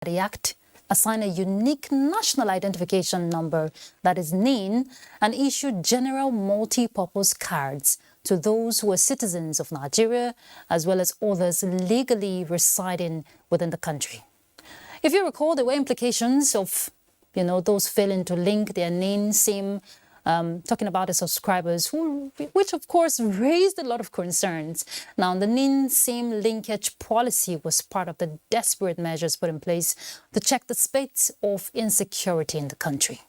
the Act assign a unique national identification number, that is NIN, and issue general multi-purpose cards to those who are citizens of Nigeria, as well as others legally residing within the country. If you recall, there were implications of, those failing to link their NIN, SIM, talking about the subscribers, which of course raised a lot of concerns. Now, the NIN SIM linkage policy was part of the desperate measures put in place to check the state of insecurity in the country.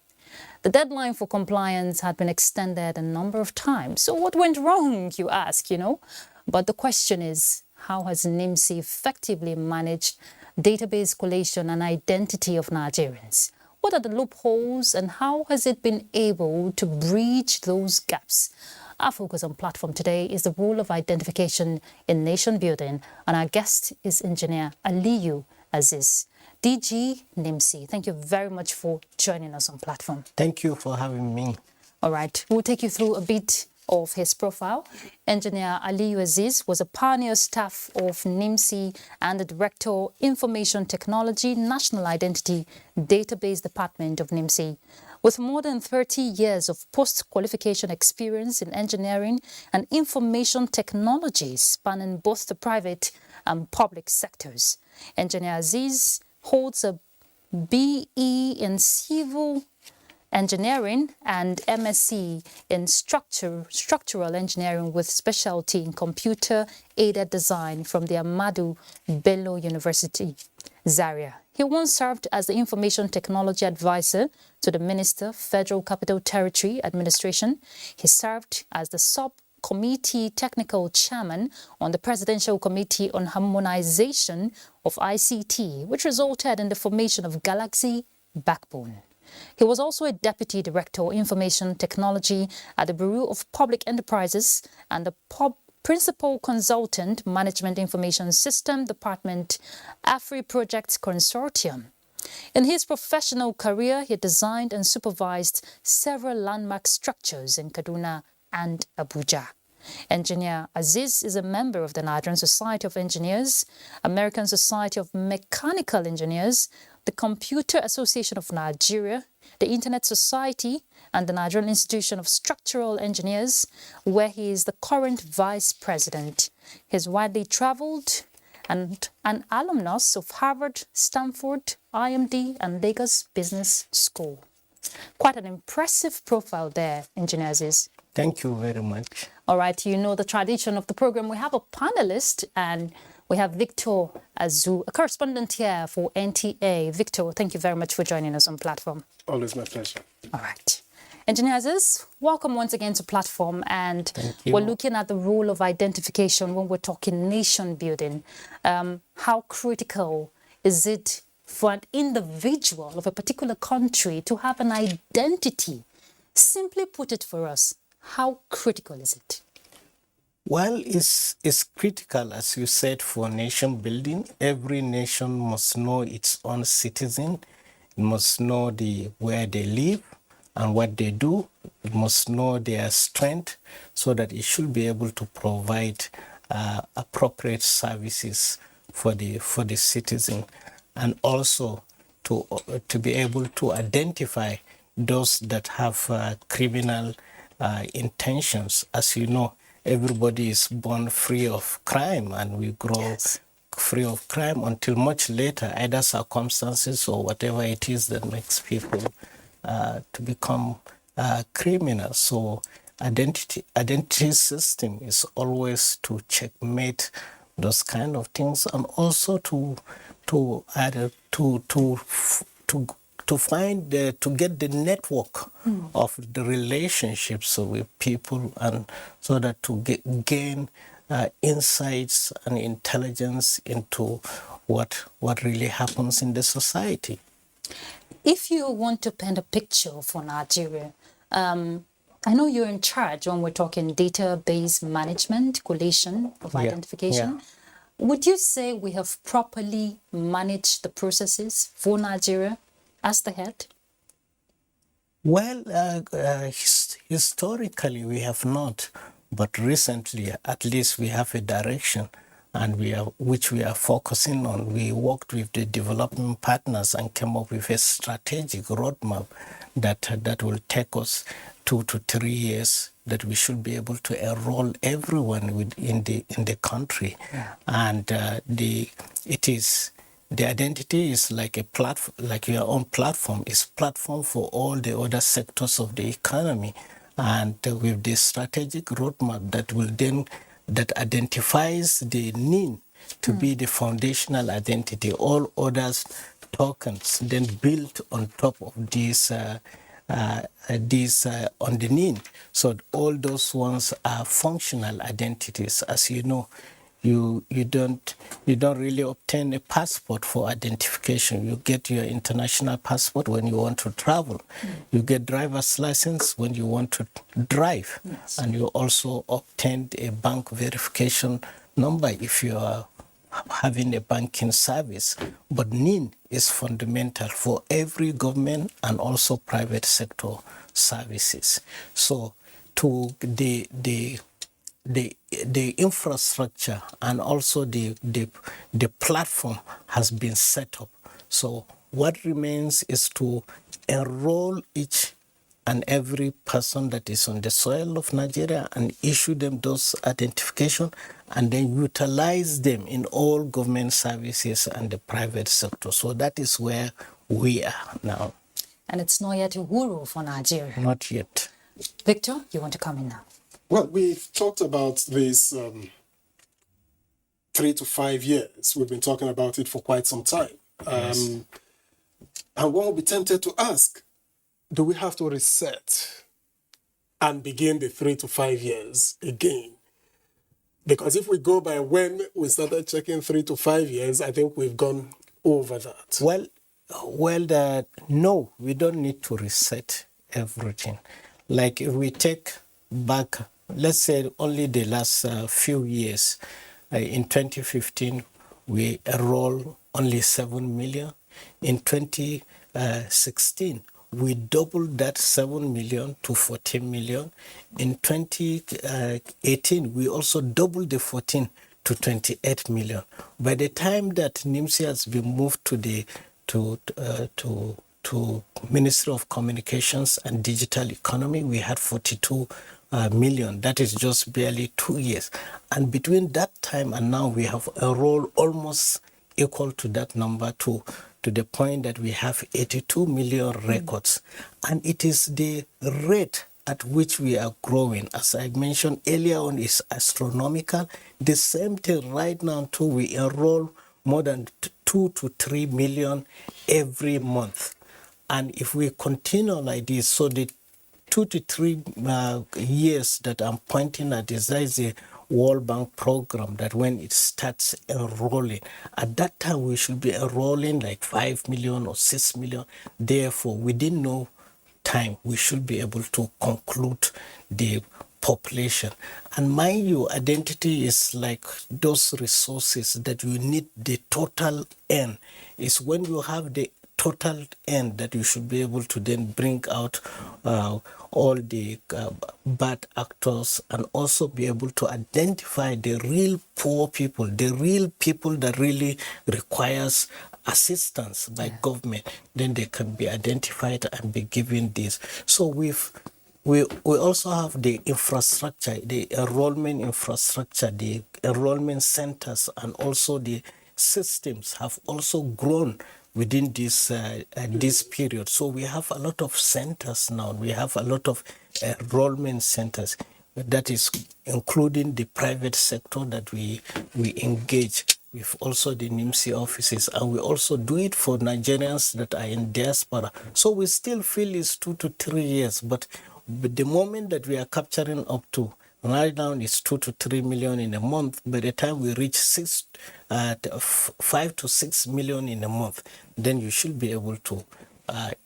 The deadline for compliance had been extended a number of times. So what went wrong, you ask, But the question is, how has NIMC effectively managed database collation and identity of Nigerians? What are the loopholes and how has it been able to bridge those gaps? Our focus on platform today is the role of identification in nation building, and our guest is Engineer Aliyu Aziz, DG NIMC. Thank you very much for joining us on platform. Thank you for having me. All right, we'll take you through a bit of his profile. Engineer Aliyu Aziz was a pioneer staff of NIMC and the Director, Information Technology, National Identity Database Department of NIMC. With more than 30 years of post-qualification experience in engineering and information technology spanning both the private and public sectors, Engineer Aziz holds a BE in Civil Engineering and MSc in Structural Engineering with specialty in Computer-Aided Design from the Ahmadu Bello University, Zaria. He once served as the Information Technology Advisor to the Minister, Federal Capital Territory Administration. He served as the Subcommittee Technical Chairman on the Presidential Committee on Harmonization of ICT, which resulted in the formation of Galaxy Backbone. He was also a Deputy Director of Information Technology at the Bureau of Public Enterprises and the Principal Consultant Management Information System Department, AFRI Projects Consortium. In his professional career, he designed and supervised several landmark structures in Kaduna and Abuja. Engineer Aziz is a member of the Nigerian Society of Engineers, American Society of Mechanical Engineers, the Computer Association of Nigeria, the Internet Society, and the Nigerian Institution of Structural Engineers, where he is the current vice president. He is widely traveled and an alumnus of Harvard, Stanford, IMD, and Lagos Business School. Quite an impressive profile there, Engineer Aziz. Thank you very much. All right, you know the tradition of the program. We have a panelist, and we have Victor Azu, a correspondent here for NTA. Victor, thank you very much for joining us on platform. Always my pleasure. All right. Engineer Aziz, welcome once again to platform. And we're looking at the role of identification when we're talking nation building. How critical is it for an individual of a particular country to have an identity? Simply put it for us, how critical is it? Well, it's critical, as you said, for nation building. Every nation must know its own citizen. It must know where they live and what they do. It must know their strength so that it should be able to provide appropriate services for the citizen, and also to be able to identify those that have criminal intentions. As you know, everybody is born free of crime, and we grow free of crime until much later, either circumstances or whatever it is that makes people to become criminals. So identity system is always to checkmate those kind of things, and also to get the network of the relationships with people, and so that to gain insights and intelligence into what really happens in the society. If you want to paint a picture for Nigeria, I know you're in charge when we're talking database management, collation of identification. Yeah. Would you say we have properly managed the processes for Nigeria as the head? Well, historically we have not, but recently at least we have a direction, and which we are focusing on. We worked with the development partners and came up with a strategic roadmap that will take us 2 to 3 years, that we should be able to enroll everyone in the country. And the identity is like a platform, like your own platform. It's platform for all the other sectors of the economy. And with the strategic roadmap that identifies the need to be the foundational identity, all others tokens then built on top of these underneath. So all those ones are functional identities. As you know, you don't really obtain a passport for identification. You get your international passport when you want to travel. You get driver's license when you want to drive. Yes. And you also obtain a bank verification number if you are having a banking service. But NIN is fundamental for every government and also private sector services. So to the infrastructure and also the platform has been set up. So what remains is to enroll each and every person that is on the soil of Nigeria and issue them those identification and then utilize them in all government services and the private sector. So that is where we are now. And it's not yet Uhuru for Nigeria. Not yet. Victor, you want to come in now? Well, we've talked about this 3 to 5 years. We've been talking about it for quite some time. Yes. And one will be tempted to ask, do we have to reset and begin the 3 to 5 years again? Because if we go by when we started checking 3 to 5 years, I think we've gone over that. Well, no, we don't need to reset everything. Like if we take back, let's say only the last few years, in 2015, we enrolled only 7 million. In 2016, we doubled that 7 million to 14 million. In 2018, we also doubled the 14 to 28 million. By the time that NIMSI has been moved to the Ministry of Communications and Digital Economy, we had 42 million. That is just barely 2 years. And between that time and now, we have enrolled almost equal to that number to the point that we have 82 million records. And it is the rate at which we are growing, as I mentioned earlier on, is astronomical. The same thing right now too, we enroll more than 2 to 3 million every month. And if we continue like this, so the 2 to 3 years that I'm pointing at is there is a World Bank program that when it starts enrolling, at that time we should be enrolling like 5 million or 6 million. Therefore, within no time, we should be able to conclude the population. And mind you, identity is like those resources that you need the total end. It's when you have the total end that you should be able to then bring out all the bad actors and also be able to identify the real poor people, the real people that really requires assistance by government. Then they can be identified and be given this. So we also have the infrastructure, the enrollment infrastructure, the enrollment centers, and also the systems have also grown within this period. So we have a lot of centers now. We have a lot of enrollment centers. That is including the private sector that we engage with, also the NIMSI offices, and we also do it for Nigerians that are in diaspora. So we still feel it's 2 to 3 years, but the moment that we are capturing up to right now is 2 to 3 million in a month. By the time we reach 5 to 6 million in a month, then you should be able to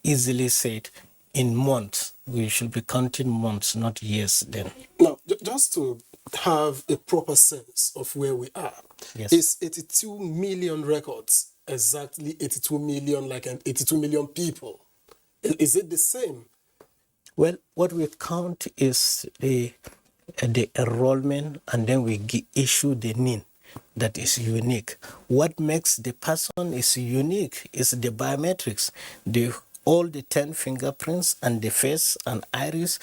easily say it in months. We should be counting months, not years then. Now, just to have a proper sense of where we are, Yes. is 82 million records exactly 82 million, like 82 million people? Is it the same? Well, what we count is the enrollment, and then we issue the NIN. that is unique. What makes the person is unique is the biometrics, all the 10 fingerprints and the face and iris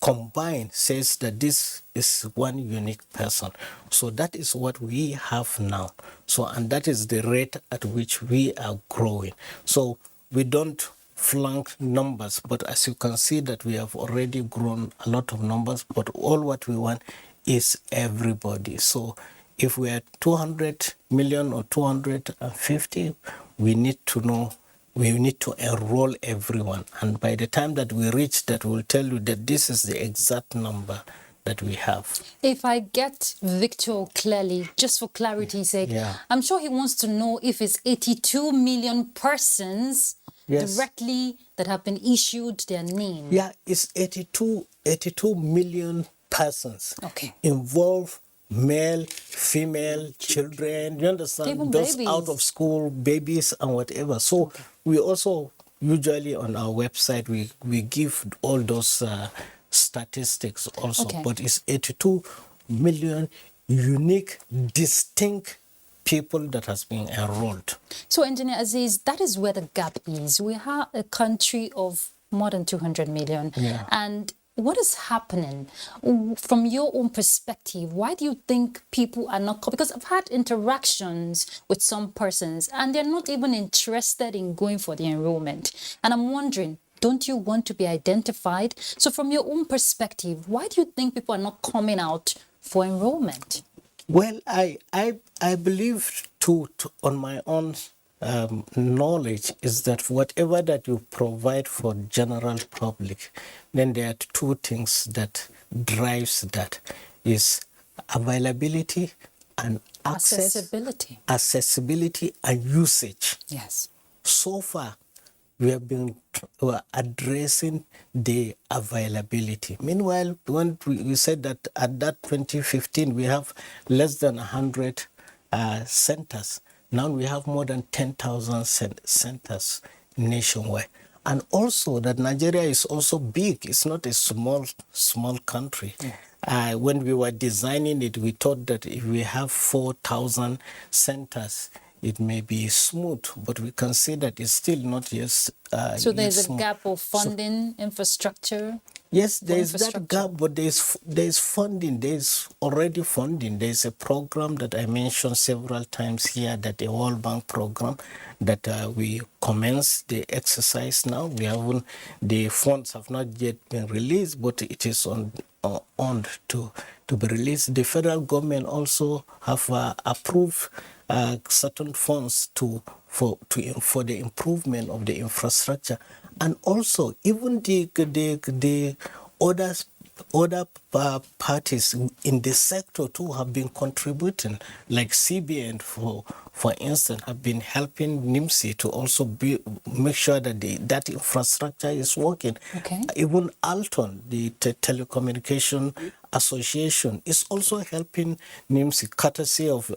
combined says that this is one unique person. So that is what we have now. So, and that is the rate at which we are growing. So we don't flunk numbers, but as you can see that we have already grown a lot of numbers, but all what we want is everybody. So if we are 200 million or 250, we need to know, we need to enroll everyone. And by the time that we reach that, we'll tell you that this is the exact number that we have. If I get Victor clearly, just for clarity's sake, Yeah. I'm sure he wants to know if it's 82 million persons Yes. directly that have been issued their name. Yeah, it's 82 million persons Okay. involved, male, female, children, you understand? Even Those babies. out of school, babies and whatever. So we also, usually on our website, we give all those statistics also. Okay. But it's 82 million unique, distinct people that has been enrolled. So, Engineer Aziz, that is where the gap is. We have a country of more than 200 million. Yeah. And what is happening from your own perspective? Why do you think people are not because I've had interactions with some persons and they're not even interested in going for the enrollment. And I'm wondering, don't you want to be identified? So from your own perspective, why do you think people are not coming out for enrollment? Well, I believe on my own knowledge is that whatever that you provide for general public, then there are two things that drives that is availability and accessibility and usage. Yes. So far, we are addressing the availability. Meanwhile, when we said that at that 2015, we have less than 100 centers. Now we have more than 10,000 centers nationwide. And also that Nigeria is also big. It's not a small country. Yeah. When we were designing it, we thought that if we have 4,000 centers, it may be smooth, but we can see that it's still not yet so there's a smooth. gap of funding, infrastructure? Yes, there is that gap, but there's funding. There's already funding. There's a program that I mentioned several times here, that the World Bank program that we commenced the exercise now. The funds have not yet been released, but it is on to be released. The federal government also have approved certain funds for the improvement of the infrastructure, and also even the other parties in the sector too have been contributing, like CBN for instance have been helping NIMSI to also make sure that that infrastructure is working. Okay. Even Alton, the telecommunication association, is also helping NIMSI, courtesy of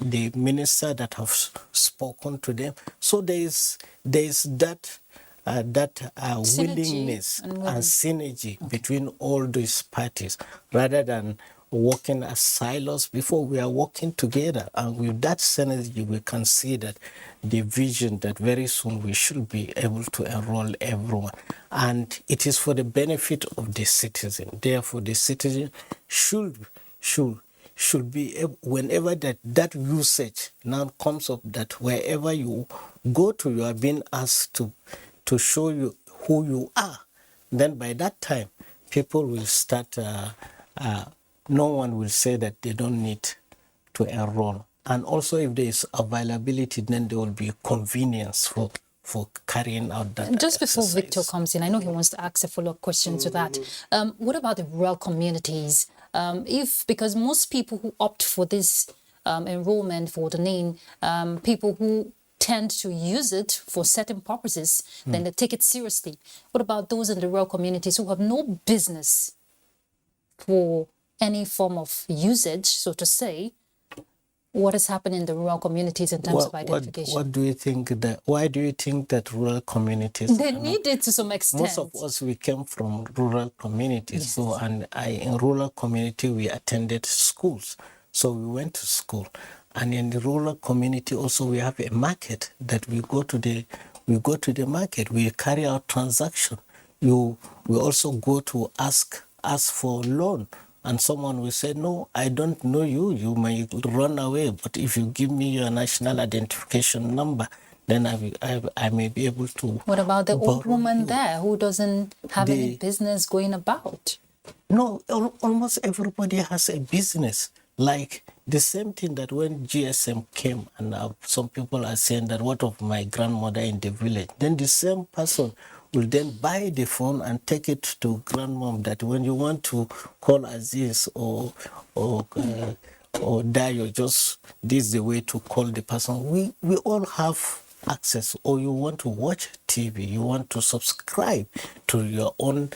the minister that have spoken to them. So there is that willingness and synergy between all these parties, rather than working as silos. Before, we are working together, and with that synergy we can see that the vision that very soon we should be able to enroll everyone, and it is for the benefit of the citizen. Therefore, the citizen should be able, whenever that usage now comes up, that wherever you go to, you are being asked to show you who you are. Then by that time, people will start, no one will say that they don't need to enroll. And also if there is availability, then there will be convenience for carrying out that Just before exercise. Victor comes in, I know he wants to ask a follow-up question to that. What about the rural communities? Because most people who opt for this enrollment for the name, people who tend to use it for certain purposes, then they take it seriously. What about those in the rural communities who have no business for any form of usage, so to say? What is happening in the rural communities in terms of identification? What do you think why do you think that rural communities? They need it to some extent. Most of us, we came from rural communities. Yes. So, and in rural community, we attended schools. So we went to school. And in the rural community also we have a market that we go to the market, we carry out transaction. We also go to ask for loan. And someone will say, no, I don't know you. You may run away, but if you give me your national identification number, then I may be able to. What about the old borrow woman you. there who doesn't have any The- business going about? No, almost everybody has a business. Like the same thing that when GSM came, and some people are saying that what of my grandmother in the village? Then the same person will then buy the phone and take it to grandmom, that when you want to call Aziz or Dayo, just this is the way to call the person. We all have access, or you want to watch TV, you want to subscribe to your own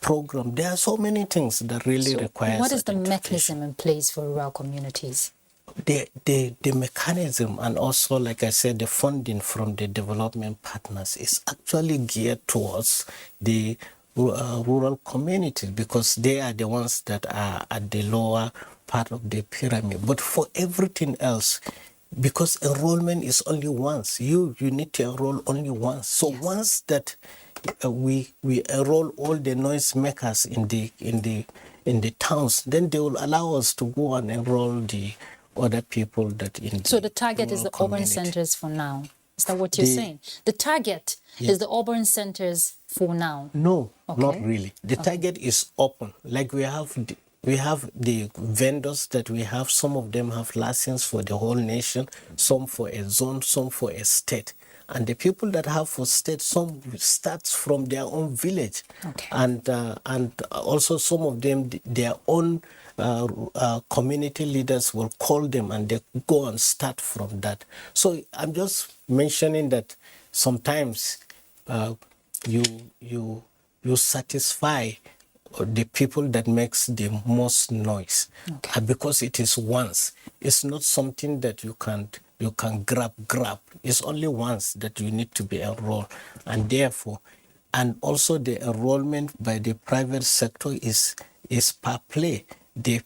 program. There are so many things that really require. What is the mechanism in place for rural communities? The mechanism, and also, like I said, the funding from the development partners is actually geared towards the rural communities, because they are the ones that are at the lower part of the pyramid. But for everything else, because enrollment is only once, you need to enroll only once. So once that we enroll all the noise makers in the towns, then they will allow us to go and enroll the other people that in. So the target is rural the urban community. centers for now. Is that what you're saying? The target is the urban centers for now. No, not Okay. really. The target is open. Like we have the vendors that we have. Some of them have license for the whole nation, some for a zone, some for a state. And the people that have for state, some starts from their own village, Okay. and also some of them their own community leaders will call them and they go and start from that. So I'm just mentioning that sometimes you satisfy the people that makes the most noise. Okay. Because it is once. It's not something that you can grab. It's only once that you need to be enrolled, and therefore, and also the enrollment by the private sector is per play. They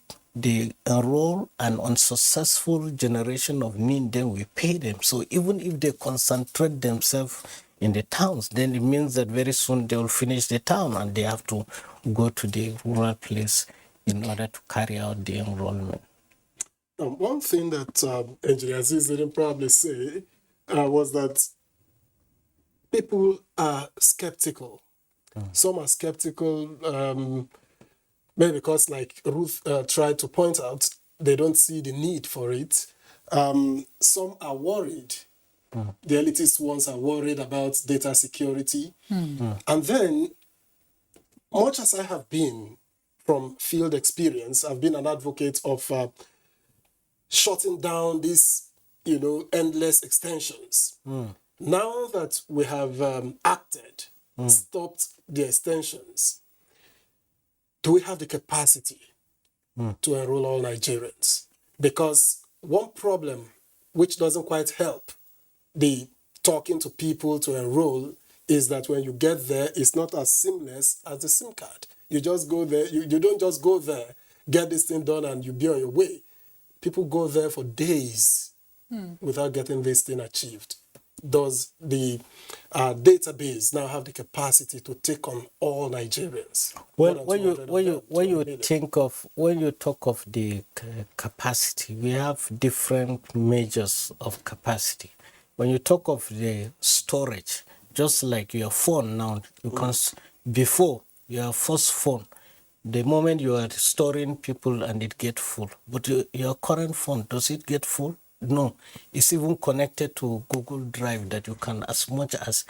enroll an unsuccessful generation of need, then we pay them. So even if they concentrate themselves in the towns, then it means that very soon they will finish the town and they have to go to the rural place in order to carry out the enrollment. One thing that Engineer Aziz didn't probably say was that people are skeptical. Some are skeptical, maybe because, like Ruth tried to point out, they don't see the need for it. Some are worried. The elitist ones are worried about data security. And then, much as I have been from field experience, I've been an advocate of shutting down these, endless extensions. Now that we have acted, stopped the extensions, do we have the capacity to enroll all Nigerians? Because one problem which doesn't quite help the talking to people to enroll is that when you get there, it's not as seamless as the SIM card. You just go there, you don't just go there, get this thing done and you be on your way. People go there for days without getting this thing achieved. Does the database now have the capacity to take on all Nigerians? Well, when you talk of the capacity, we have different measures of capacity. When you talk of the storage, just like your phone now, because before your first phone, the moment you are storing people and it get full, but your current phone, does it get full? No, it's even connected to Google Drive that you can as much as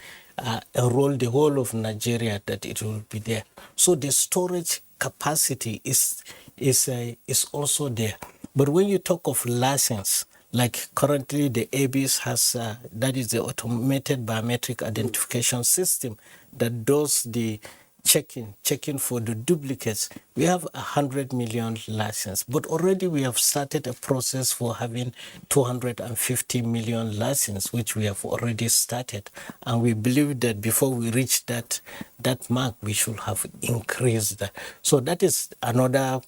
enroll the whole of Nigeria, that it will be there. So the storage capacity is also there. But when you talk of license, like currently the ABS has, that is the automated biometric identification system that does the checking for the duplicates. We have 100 million license, but already we have started a process for having 250 million license, which we have already started. And we believe that before we reach that mark, we should have increased that. So that is another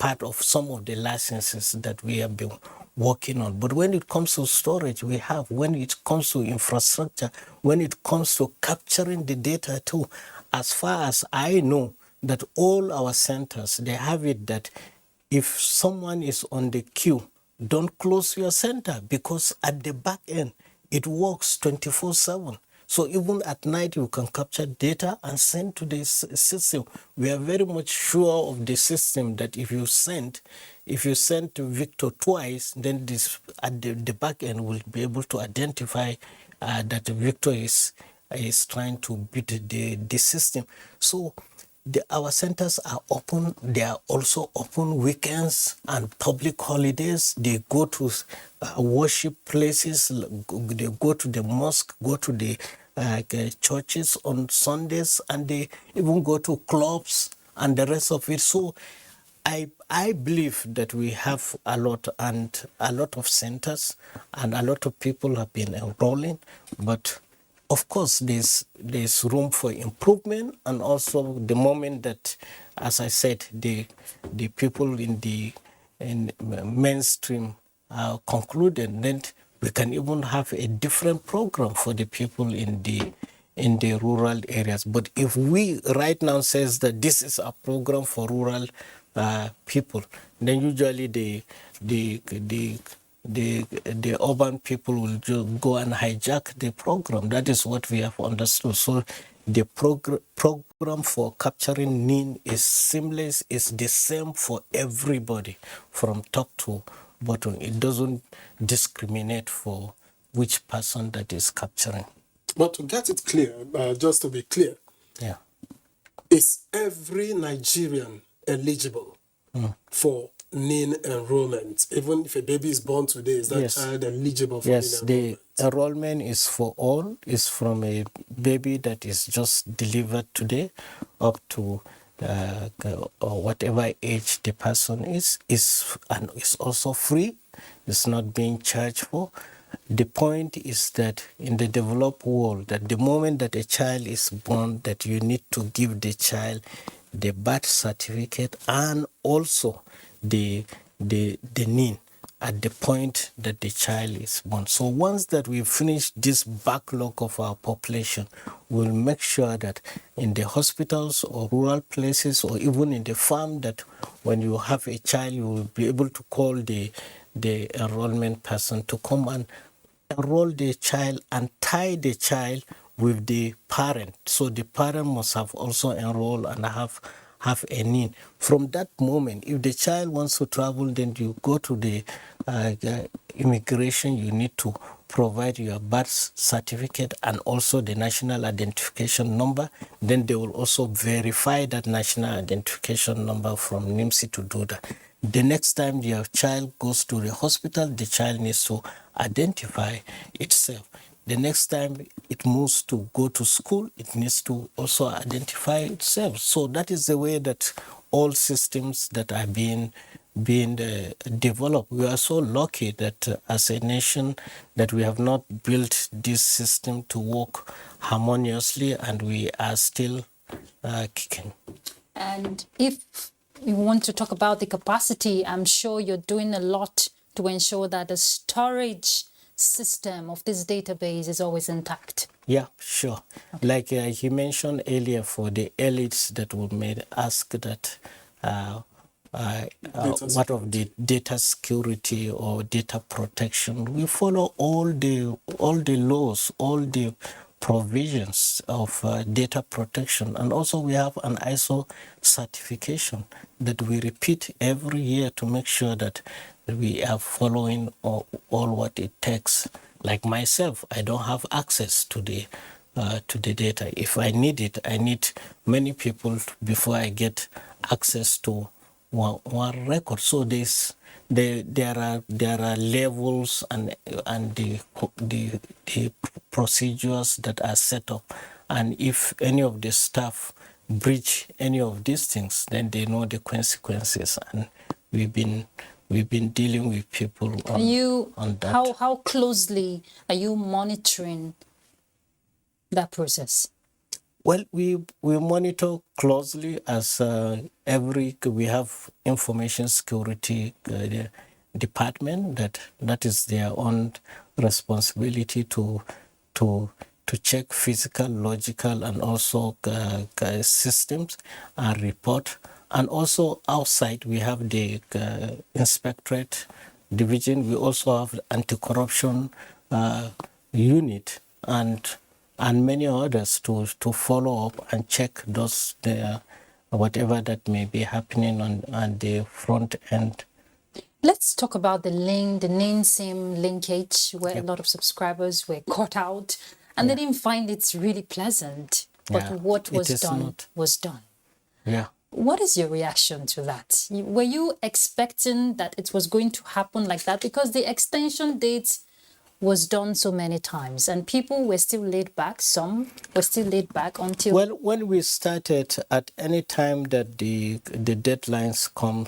part of some of the licenses that we have been working on. But when it comes to storage, we have. When it comes to infrastructure, when it comes to capturing the data too, as far as I know, that all our centers, they have it that if someone is on the queue, don't close your center, because at the back end, it works 24/7. So even at night, you can capture data and send to the system. We are very much sure of the system that if you send to Victor twice, then this at the back end will be able to identify that Victor is trying to beat the system. So our centers are open. They are also open weekends and public holidays. They go to worship places. They go to the mosque, go to the churches on Sundays, and they even go to clubs and the rest of it. So I believe that we have a lot of centers, and a lot of people have been enrolling, but of course, there's room for improvement, and also the moment that, as I said, the people in mainstream concluded, then we can even have a different program for the people in the rural areas. But if we right now says that this is a program for rural people, then usually the urban people will just go and hijack the program. That is what we have understood. So the program for capturing NIN is seamless, is the same for everybody from top to bottom. It doesn't discriminate for which person that is capturing. But to get it clear, just to be clear, Yeah. is every Nigerian eligible for NIN enrollment? Even if a baby is born today, is that Yes. child eligible for Yes, NIN the enrollment? enrollment is for all. It's from a baby that is just delivered today up to or whatever age the person is and it's also free. It's not being charged for. The point is that in the developed world, that the moment that a child is born, that you need to give the child the birth certificate and also the NIN at the point that the child is born. So once that we finish this backlog of our population, we'll make sure that in the hospitals or rural places or even in the farm, that when you have a child, you will be able to call the enrollment person to come and enroll the child and tie the child with the parent. So the parent must have also enrolled and have a NIN. From that moment, if the child wants to travel, then you go to the immigration. You need to provide your birth certificate and also the national identification number. Then they will also verify that national identification number from NIMSI to do that. The next time your child goes to the hospital, the child needs to identify itself. The next time it moves to go to school, it needs to also identify itself. So that is the way that all systems that are being developed. We are so lucky that as a nation that we have not built this system to work harmoniously, and we are still kicking. And if you want to talk about the capacity, I'm sure you're doing a lot to ensure that the storage system of this database is always intact. Yeah, sure. Okay. Like he mentioned earlier, for the elites that would ask that what of the data security or data protection, we follow all the laws, all the provisions of data protection, and also we have an ISO certification that we repeat every year to make sure that we are following all what it takes. Like myself, I don't have access to the data. If I need it, I need many people before I get access to one record. So there are levels and the procedures that are set up, and if any of the staff breach any of these things, then they know the consequences. And we've been dealing with people on that. How closely are you monitoring that process? Well, we monitor closely as we have information security department that is their own responsibility to check physical, logical, and also systems and report. And also outside we have the inspectorate division. We also have the anti-corruption unit and many others to follow up and check those whatever that may be happening on the front end. Let's talk about the name SIM linkage, where a lot of subscribers were caught out and they didn't find it really pleasant. But Yeah, what was it is done not. was done. Yeah. What is your reaction to that? Were you expecting that it was going to happen like that? Because the extension date was done so many times and people were still laid back. Some were still laid back until... Well, when we started, at any time that the deadlines come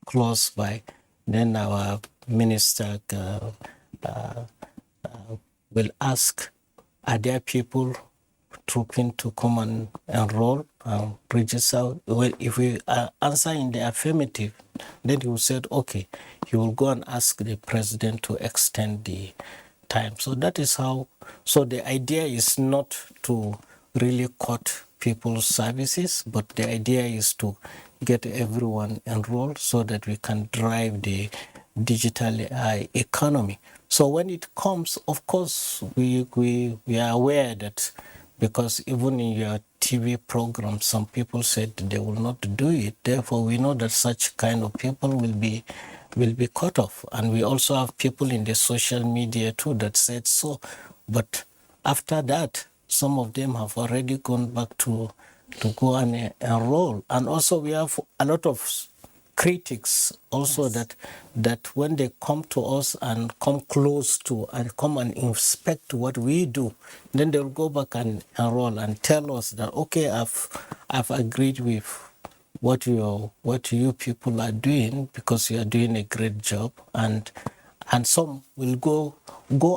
close by, then our minister will ask, are there people trooping to come and enroll, register? Well, if we answer in the affirmative, then he will say, okay, he will go and ask the president to extend the time. So that is how, so the idea is not to really cut people's services, but the idea is to get everyone enrolled so that we can drive the digital economy. So when it comes, of course, we are aware that, because even in your TV program, some people said they will not do it. Therefore, we know that such kind of people will be cut off. And we also have people in the social media too that said so. But after that, some of them have already gone back to go and enroll. And also we have a lot of critics also, that when they come to us and come close to and come and inspect what we do, then they'll go back and enroll and tell us that, okay, I've agreed with what you people are doing, because you are doing a great job. And some will go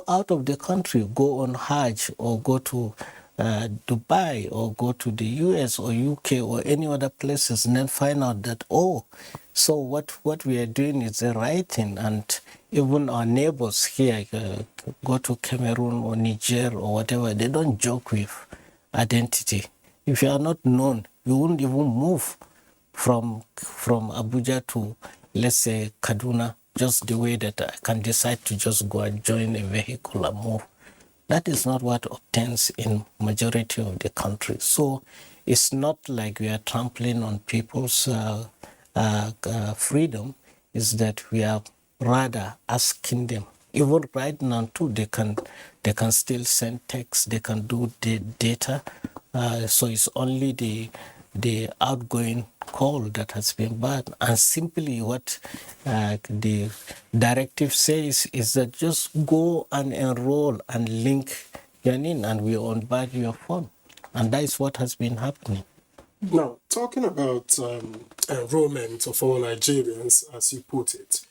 out of the country, go on Hajj, or go to Dubai, or go to the US or UK or any other places, and then find out that, oh, so what we are doing is the right thing. And even our neighbors here, go to Cameroon or Niger or whatever, they don't joke with identity. If you are not known, you won't even move from Abuja to, let's say, Kaduna, just the way that I can decide to just go and join a vehicle and move. That is not what obtains in majority of the country. So it's not like we are trampling on people's freedom. Is that we are rather asking them. Even right now too, they can still send text, they can do the data. So it's only the outgoing call that has been banned. And simply what the directive says is that just go and enroll and link your NIN, and we unbad your phone. And that is what has been happening. Now, talking about enrollment of all Nigerians, as you put it,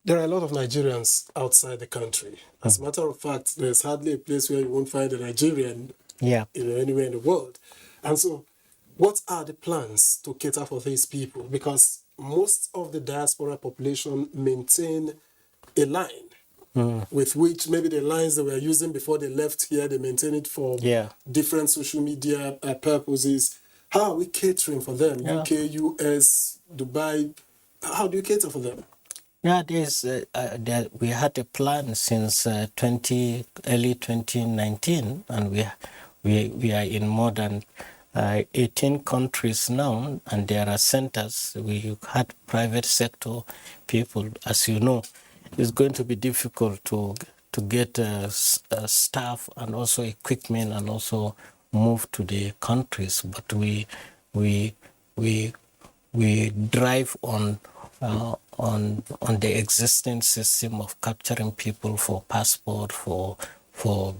there are a lot of Nigerians outside the country. As a matter of fact, there's hardly a place where you won't find a Nigerian anywhere in the world. And so, what are the plans to cater for these people? Because most of the diaspora population maintain a line with which maybe the lines they were using before they left here, they maintain it for different social media purposes. How are we catering for them? UK, US, Dubai, how do you cater for them? Yeah, we had a plan since early 2019, and we are in more than 18 countries now, and there are centers. We had private sector people. As you know, it's going to be difficult to get staff and also equipment and also move to the countries. But we drive on the existing system of capturing people for passport, for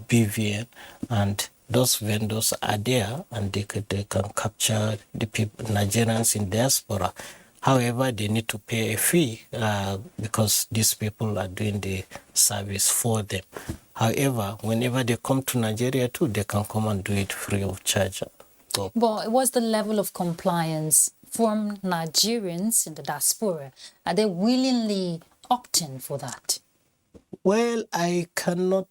BVN, and those vendors are there, and they can capture the people, Nigerians in diaspora. However, they need to pay a fee because these people are doing the service for them. However, whenever they come to Nigeria too, they can come and do it free of charge. So, But what's the level of compliance from Nigerians in the diaspora? Are they willingly opting for that? well, I cannot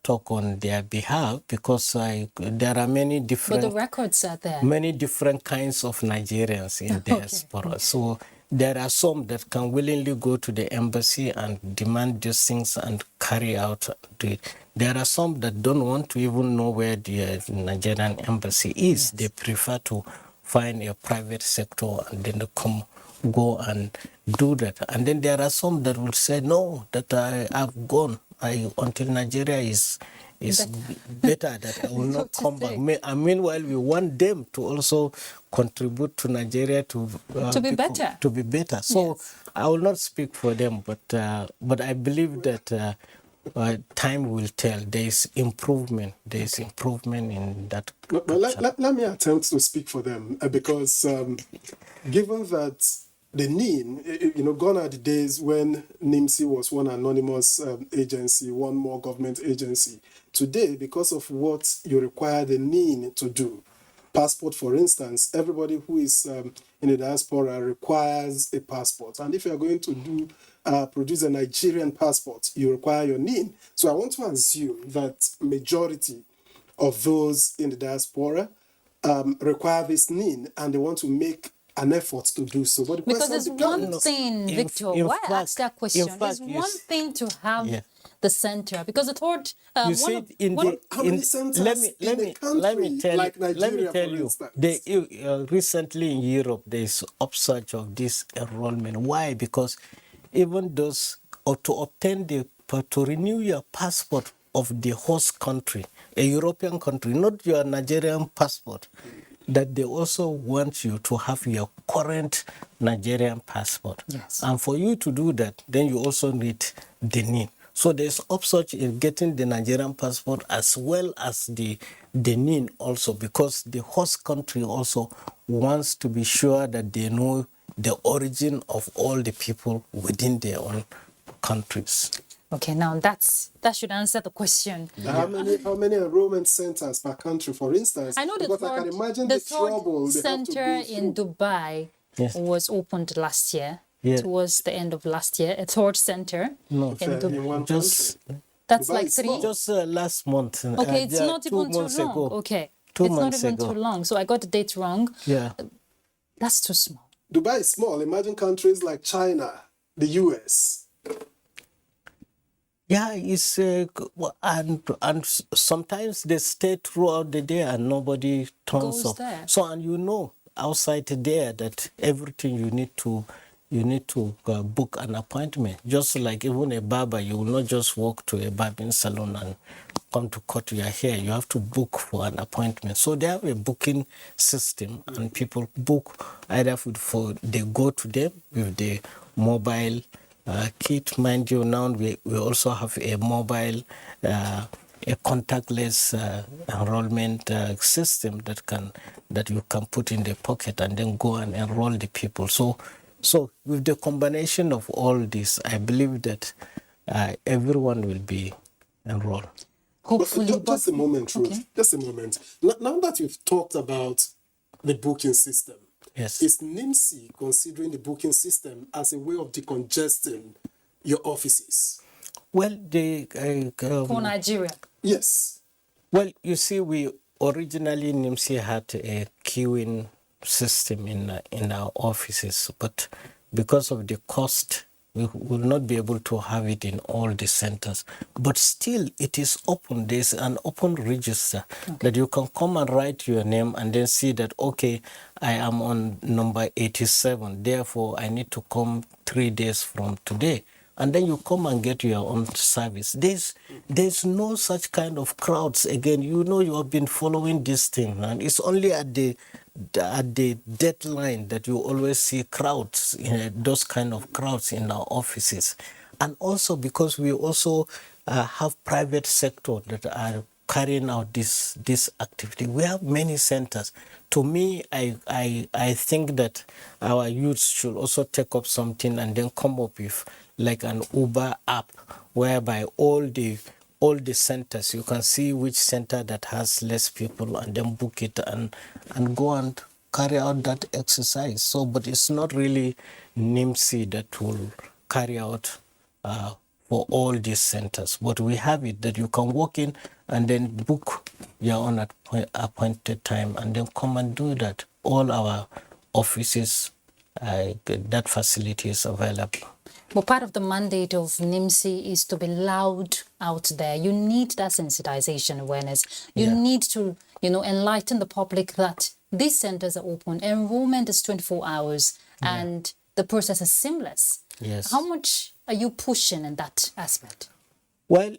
talk on their behalf because there are many But different the records are there. many different kinds of Nigerians in diaspora. So there are some that can willingly go to the embassy and demand these things and carry out it. There are some that don't want to even know where the Nigerian embassy is. Yes. They prefer to find a private sector and then they go and do that. And then there are some that will say, no, that I've gone until Nigeria is better, that I will not come back. And meanwhile, we want them to also contribute to Nigeria to be better. To be better. So yes. I will not speak for them, but I believe that time will tell. There is improvement. There is improvement in that. But let me attempt to speak for them because given that the NIN, gone are the days when NIMSI was one anonymous agency, one more government agency. Today, because of what you require the NIN to do, passport, for instance, everybody who is in the diaspora requires a passport. And if you're going to produce a Nigerian passport, you require your NIN. So I want to assume that majority of those in the diaspora require this NIN and they want to make an effort to do so. But because there's one thing, Victor, why I asked that question? There's one thing to have the center, because I thought how many centers let me tell you, recently in Europe there is upsurge of this enrollment. Why? Because even those to renew your passport of the host country, a European country, not your Nigerian passport, that they also want you to have your current Nigerian passport. Yes. And for you to do that, then you also need the NIN. So there's upsurge in getting the Nigerian passport as well as the NIN also, because the host country also wants to be sure that they know the origin of all the people within their own countries. Okay, now that should answer the question. How many enrollment centers per country, for instance? I know the third center in Dubai was opened last year. Yeah. Towards the end of last year, a third center in one country. That's Dubai like three. Just last month. Okay, it's not even too long. Ago. Okay, 2 it's months not even ago. too long. So I got the date wrong. Yeah, that's too small. Dubai is small. Imagine countries like China, the US. Yeah, it's and sometimes they stay throughout the day and nobody turns up. There. So and outside there that everything you need to book an appointment. Just like even a barber, you will not just walk to a barbering salon and come to cut your hair. You have to book for an appointment. So they have a booking system, and people book either they go to them with the mobile kit. Mind you, now we also have a mobile, a contactless enrollment system that you can put in the pocket and then go and enroll the people. So with the combination of all this, I believe that everyone will be enrolled. Hopefully. Just a moment, Ruth. Okay. Just a moment. Now that you've talked about the booking system, yes, is NIMSI considering the booking system as a way of decongesting your offices? Well, for Nigeria. Yes. Well, you see, we originally NIMSI had a queuing system in our offices, but because of the cost, we will not be able to have it in all the centers. But still, it is open. There's an open register that you can come and write your name and then see that, okay, I am on number 87. Therefore, I need to come 3 days from today. And then you come and get your own service. There's no such kind of crowds. Again, you have been following this thing, and it's only at the deadline that you always see crowds, those kind of crowds in our offices. And also because we also have private sector that are carrying out this activity. We have many centers. To me, I think that our youths should also take up something and then come up with like an Uber app, whereby all the centers, you can see which center that has less people and then book it and go and carry out that exercise. So, but it's not really NIMSI that will carry out for all these centers. But we have it that you can walk in and then book your own appointed time and then come and do that. All our offices, that facility is available. But part of the mandate of NIMSI is to be loud out there. You need that sensitization awareness. You need to, enlighten the public that these centers are open. Enrollment is 24 hours and the process is seamless. Yes. How much are you pushing in that aspect? Well,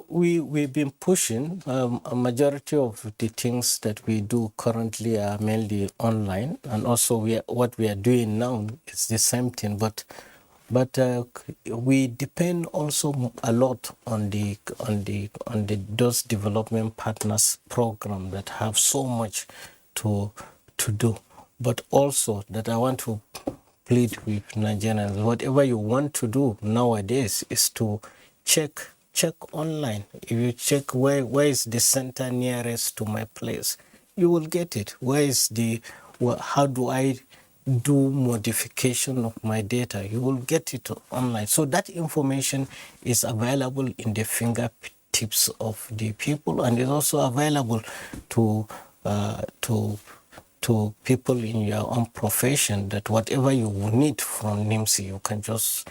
we've been pushing. A majority of the things that we do currently are mainly online, and also what we are doing now is the same thing. But we depend also a lot on those development partners program that have so much to do. But also that I want to plead with Nigerians, whatever you want to do nowadays is to check online. If you check where is the center nearest to my place, you will get it. How do I do modification of my data? You will get it online. So that information is available in the fingertips of the people, and is also available to people in your own profession, that whatever you need from NIMSI, you can just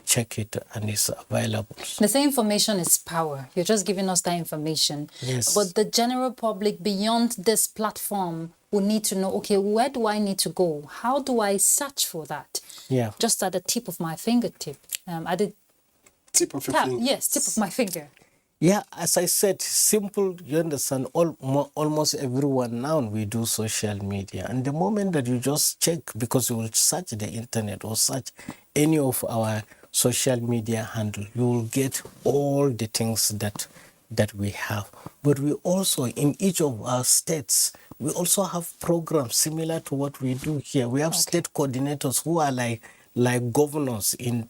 check it and it's available. The same information is power. You're just giving us that information. Yes. But the general public beyond this platform will need to know, okay, where do I need to go? How do I search for that? Yeah. Just at the tip of my fingertip. At the Tip of your finger. Yes, tip of my finger. Yeah, as I said, simple, you understand, almost everyone now we do social media. And the moment that you just check, because you will search the internet or search any of our social media handle, you will get all the things that we have. But we also, in each of our states, we also have programs similar to what we do here. We have state coordinators who are like governors in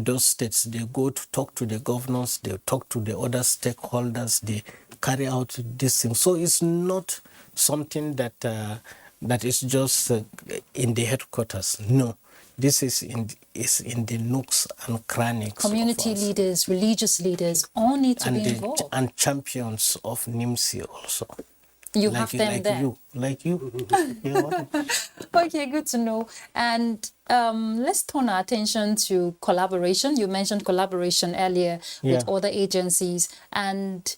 those states. They go to talk to the governors, they talk to the other stakeholders, they carry out this thing. So it's not something that is just in the headquarters. No, this is in the nooks and crannies. Community leaders, religious leaders, all need to be involved. And champions of NIMSI also. You have them there. Like you. Okay, good to know. And let's turn our attention to collaboration. You mentioned collaboration earlier with other agencies, and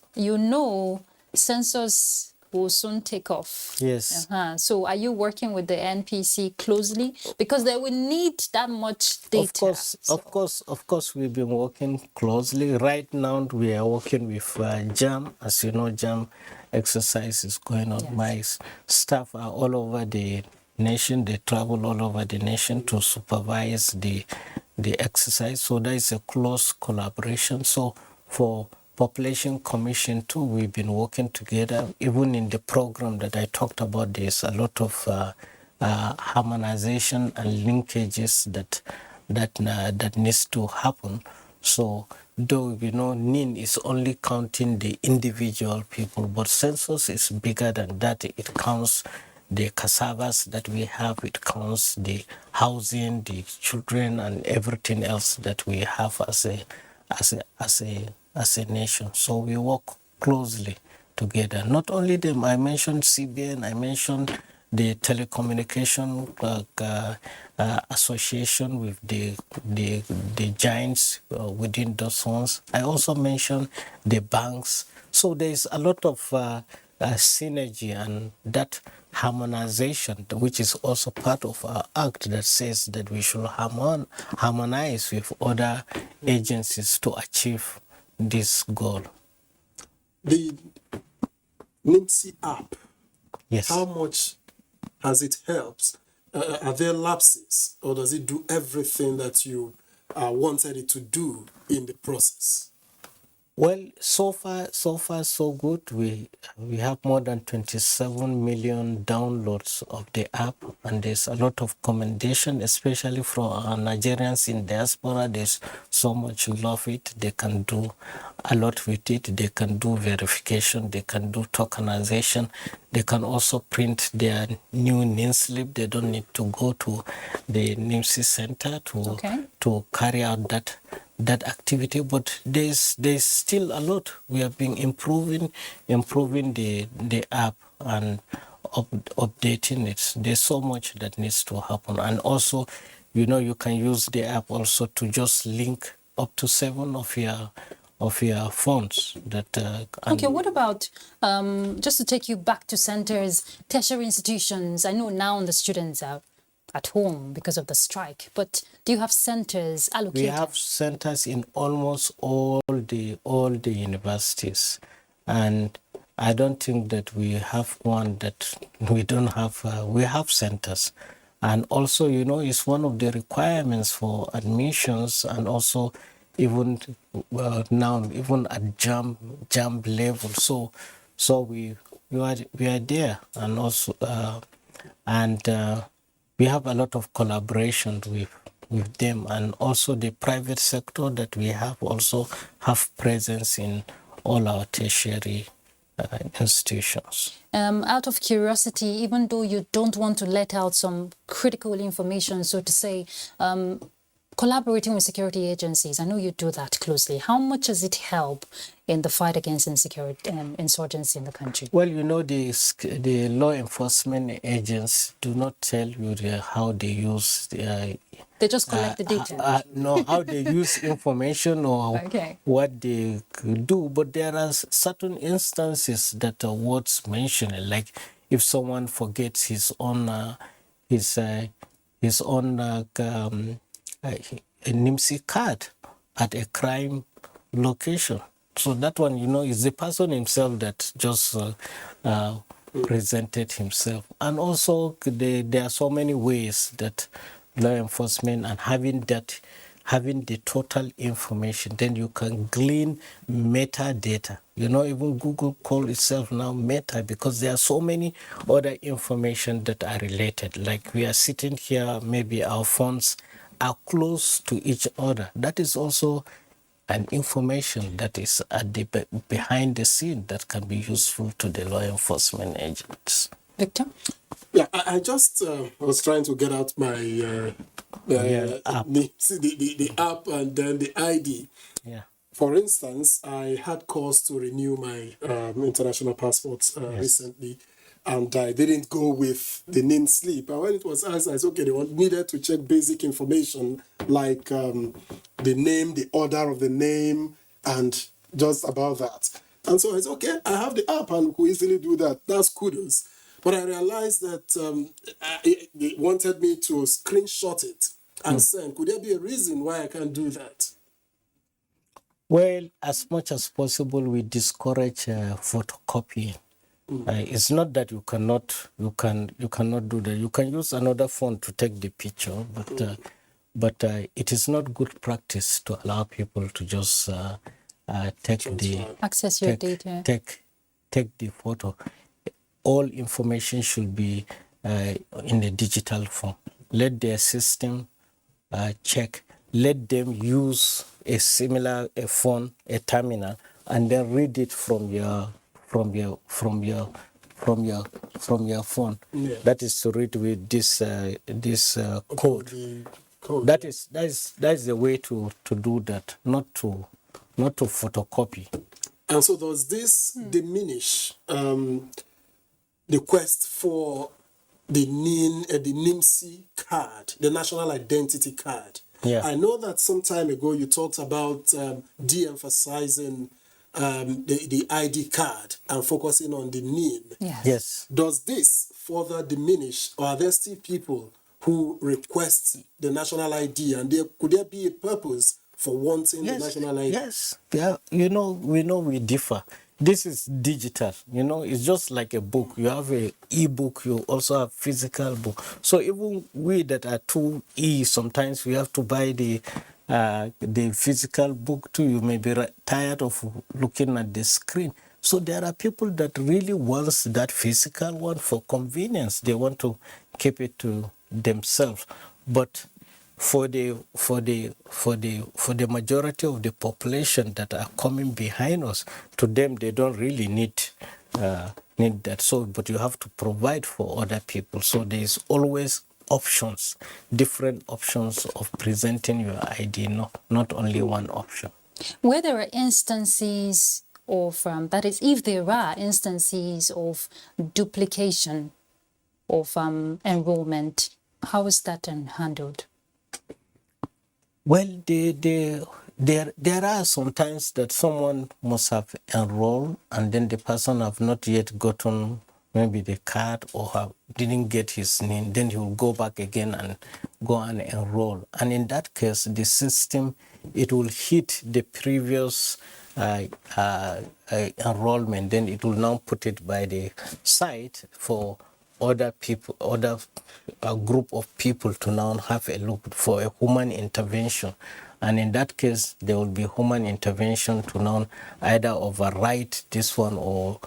census will soon take off. Yes. So are you working with the NPC closely? Because they will need that much data. Of course, we've been working closely. Right now, we are working with JAM. As you know, JAM exercise is going on. Yes. My staff are all over the nation. They travel all over the nation to supervise the exercise. So there is a close collaboration. So for Population Commission too, we've been working together. Even in the program that I talked about, there's a lot of harmonization and linkages that needs to happen. So though NIN is only counting the individual people, but census is bigger than that. It counts the cassavas that we have, it counts the housing, the children, and everything else that we have as a nation. So we work closely together. Not only them, I mentioned CBN, I mentioned the telecommunication association with the giants within those ones. I also mentioned the banks. So there's a lot of synergy and that harmonization, which is also part of our act that says that we should harmonize with other agencies to achieve this goal. The NIMSI app, yes. How much has it helped? Are there lapses, or does it do everything that you wanted it to do in the process? Well, so far, so good. We have more than 27 million downloads of the app, and there's a lot of commendation, especially from our Nigerians in diaspora. There's so much love it. They can do a lot with it. They can do verification. They can do tokenization. They can also print their new NIN slip. They don't need to go to the NIMSI center to carry out that activity, but there's still a lot. We have been improving the app and updating it. There's so much that needs to happen, and also, you can use the app also to just link up to 7 of your phones. Okay, what about, just to take you back to centers, tertiary institutions? I know now the students are at home because of the strike, but do you have centers allocated? We have centers in almost all the universities, and I don't think that we have one that we don't have. We have centers, and also, it's one of the requirements for admissions, and also even now, even at jam level. So we are there, and also we have a lot of collaboration with them, and also the private sector that we have also have presence in all our tertiary institutions. Out of curiosity, even though you don't want to let out some critical information, so to say, collaborating with security agencies, I know you do that closely. How much does it help in the fight against insurgency in the country? Well, the law enforcement agents do not tell you how they use they just collect the data. No, how they use information or what they do. But there are certain instances that are worth mentioning, like if someone forgets his own NIMSI card at a crime location. So that one, is the person himself that just presented himself. And also, there are so many ways that law enforcement, and having the total information, then you can glean metadata. Even Google calls itself now meta, because there are so many other information that are related. Like we are sitting here, maybe our phones are close to each other. That is also an information that is at the behind the scene that can be useful to the law enforcement agents. Victor? Yeah, I just was trying to get out my app. The app and then the ID. Yeah. For instance, I had cause to renew my international passports recently, and I didn't go with the NIN slip. And when it was asked, I said, okay, they needed to check basic information like the name, the order of the name, and just about that. And so I said, okay, I have the app and could easily do that. That's kudos. But I realized that they wanted me to screenshot it and send. Could there be a reason why I can't do that? Well, as much as possible, we discourage photocopying. It's not that you cannot do that. You can use another phone to take the picture, but it is not good practice to allow people to just access your data. Take the photo. All information should be in a digital form. Let their system check. Let them use a similar phone, a terminal, and then read it from your phone. Yeah. That is to read with this code. That is the way to do that, not to photocopy. And so does this diminish the quest for the NIMSI card, the national identity card? Yeah. I know that some time ago you talked about de-emphasizing the ID card and focusing on the NIN. Yes. Does this further diminish, or are there still people who request the national ID, and could there be a purpose for wanting the national ID? Yes. Yeah. We know we differ. This is digital, it's just like a book. You have an e-book, you also have physical book. So even we that are 2E, sometimes we have to buy the the physical book too. You may be tired of looking at the screen. So there are people that really wants that physical one for convenience. They want to keep it to themselves. But for the majority of the population that are coming behind us, to them they don't really need that. So, but you have to provide for other people. So there is always options, different options of presenting your ID, not only one option. Where there are instances of, that is, if there are instances of duplication of enrollment, how is that handled? Well, there are sometimes that someone must have enrolled and then the person have not yet gotten maybe the card or didn't get his name. Then he will go back again and go and enroll. And in that case, the system, it will hit the previous enrollment. Then it will now put it by the site for other people, a group of people to now have a look for a human intervention. And in that case, there will be human intervention to now either overwrite this one or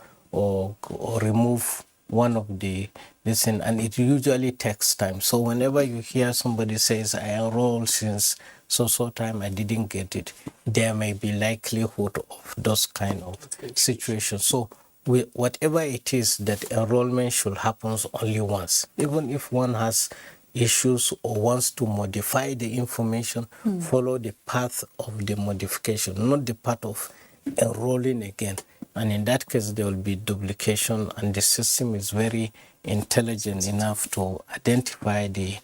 remove one of the listen, and it usually takes time. So whenever you hear somebody says, I enrolled since so time, I didn't get it, there may be likelihood of those kind of situations. So whatever it is, that enrollment should happen only once. Even if one has issues or wants to modify the information, follow the path of the modification, not the path of enrolling again. And in that case, there will be duplication, and the system is very intelligent enough to identify the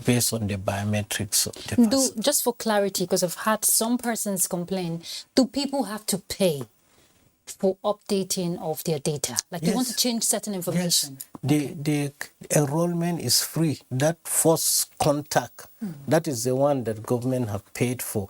based on the biometrics of the person. Just for clarity, because I've had some persons complain, do people have to pay for updating of their data? Like you want to change certain information? Yes. The enrollment is free. That first contact, that is the one that government have paid for.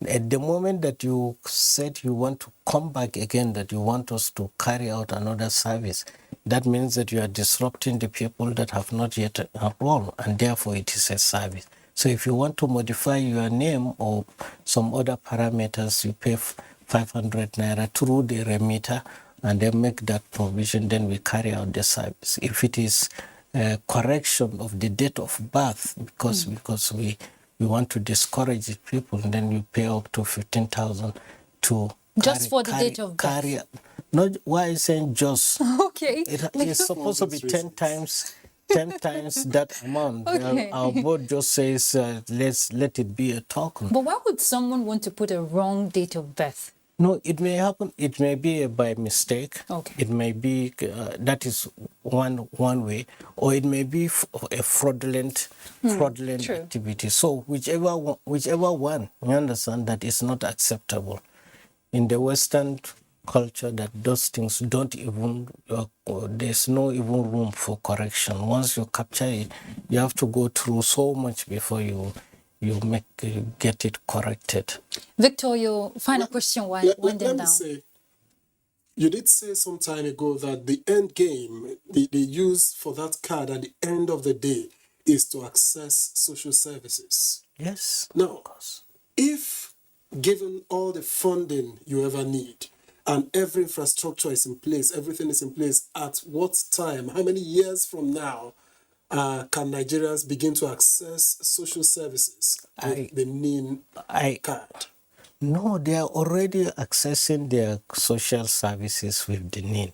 At the moment that you said you want to come back again, that you want us to carry out another service, that means that you are disrupting the people that have not yet enrolled, and therefore it is a service. So if you want to modify your name or some other parameters, you pay 500 naira through the remitter, and then make that provision, then we carry out the service. If it is a correction of the date of birth, because we want to discourage people, and then you pay up to 15,000 to just for the date of birth. Not why I'm saying just. Okay. It's supposed to be 10 times that amount. Okay. Our board just says let's let it be a token. But why would someone want to put a wrong date of birth? No, it may happen. It may be by mistake. Okay. It may be that is one way, or it may be a fraudulent activity. So whichever one, you understand that is not acceptable. In the Western culture, that those things don't even there's no even room for correction. Once you capture it, you have to go through so much before you get it corrected. Victor, your final question winding down. Let me say, you did say some time ago that the end game, the use for that card at the end of the day is to access social services. Yes. Now, if given all the funding you ever need and every infrastructure is in place, everything is in place, at what time, how many years from now, can Nigerians begin to access social services with the NIN card? No, they are already accessing their social services with the NIN.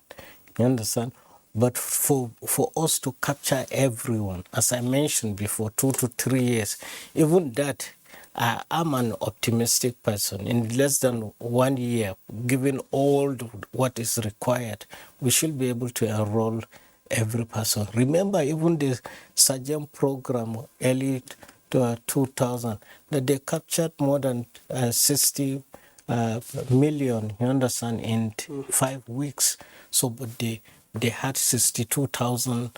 You understand? But for us to capture everyone, as I mentioned before, 2 to 3 years, even that, I'm an optimistic person. In less than 1 year, given all what is required, we should be able to enroll every person. Remember, even the Sergeant program, early 2000, that they captured more than 60 million, you understand, in 5 weeks. So, but they had 62,000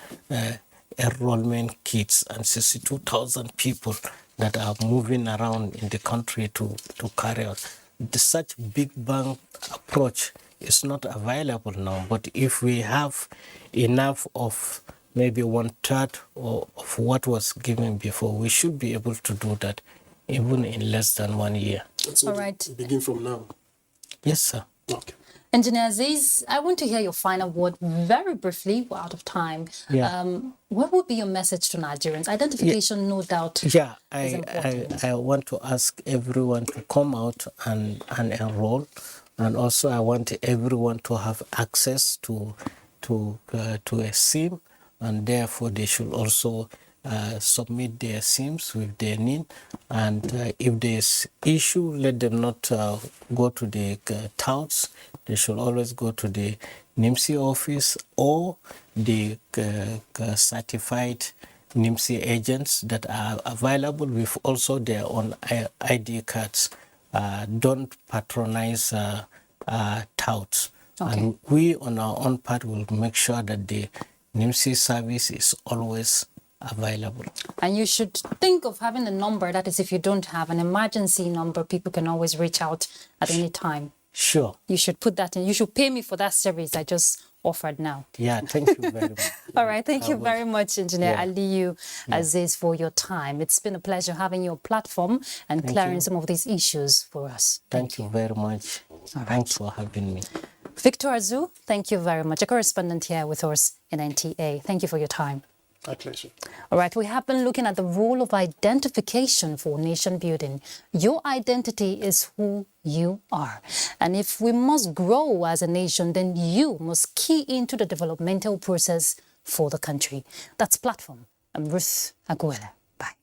enrollment kits and 62,000 people that are moving around in the country to carry out. Such big bang approach is not available now, but if we have enough of maybe 1/3 of what was given before, we should be able to do that even in less than 1 year. So All right. we begin from now. Yes, sir. Okay. Engineer Aziz, I want to hear your final word very briefly. We're out of time. Yeah. What would be your message to Nigerians? Identification, no doubt, Yeah, is important. I want to ask everyone to come out and enroll, and also I want everyone to have access to a SIM, and therefore they should also submit their SIMs with their NIN, and if there's issue, let them not go to the towns. They should always go to the NIMSI office or the certified NIMSI agents that are available with also their own ID cards. Don't patronize touts. Okay. And we on our own part will make sure that the NIMSI service is always available. And you should think of having a number, that is, if you don't have an emergency number, people can always reach out at any time. Sure. You should put that in. You should pay me for that service I just offered now. Yeah, thank you very much. All right. Thank you very much, Engineer Yeah. Aliyu Aziz, for your time. It's been a pleasure having your platform and clearing some of these issues for us. Thank you very much. Thanks for having me. Victor Azu, thank you very much. A correspondent here with us in NTA. Thank you for your time. My pleasure. All right, we have been looking at the role of identification for nation building. Your identity is who you are. And if we must grow as a nation, then you must key into the developmental process for the country. That's Platform. I'm Ruth Aguela. Bye.